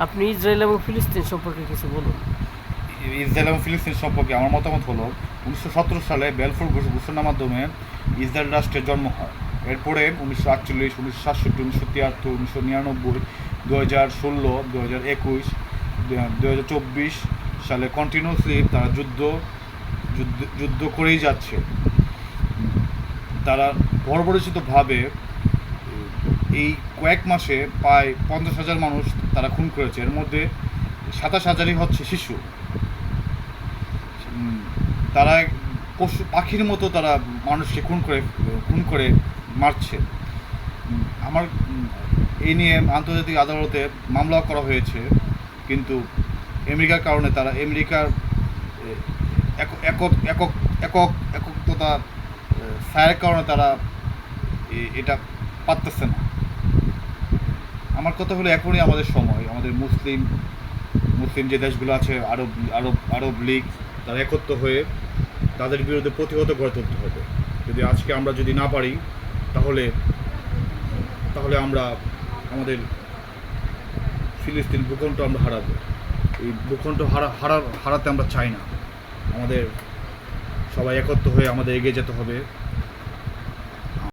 আপনি ইসরায়েল এবং ফিলিস্তিন সম্পর্কে কিছু বলুন। ইসরায়েল এবং ফিলিস্তিন সম্পর্কে আমার মতামত হলো 1917 সালে বেলফোর ঘোষণার মাধ্যমে ইসরায়েল রাষ্ট্রের জন্ম হয়। এরপরে 1948, 1967, 1973, 1999, 2016, 2021, 2024 সালে কন্টিনিউসলি তারা যুদ্ধ করেই যাচ্ছে। তারা বর্বরচিতভাবে এই কয়েক মাসে প্রায় 50,000 মানুষ তারা খুন করেছে। এর মধ্যে 27,000ই হচ্ছে শিশু। তারা পশু পাখির মতো তারা মানুষকে খুন করে মারছে। আমার এই নিয়ে আন্তর্জাতিক আদালতে মামলাও করা হয়েছে, কিন্তু আমেরিকার কারণে তারা আমেরিকার এককতা ছায়ের কারণে তারা এটা পারতেছে না। আমার কথা হলো এখনই আমাদের সময়, আমাদের মুসলিম যে দেশগুলো আছে, আরব লীগ, তারা একত্র হয়ে তাদের বিরুদ্ধে প্রতিহত গড়ে তুলতে হবে। যদি আজকে আমরা যদি না পারি, তাহলে আমরা আমাদের ফিলিস্তিন ভূখণ্ড আমরা হারাবো। এই ভূখণ্ড হারাতে আমরা চাই না। আমাদের সবাই একত্র হয়ে আমাদের এগিয়ে যেতে হবে।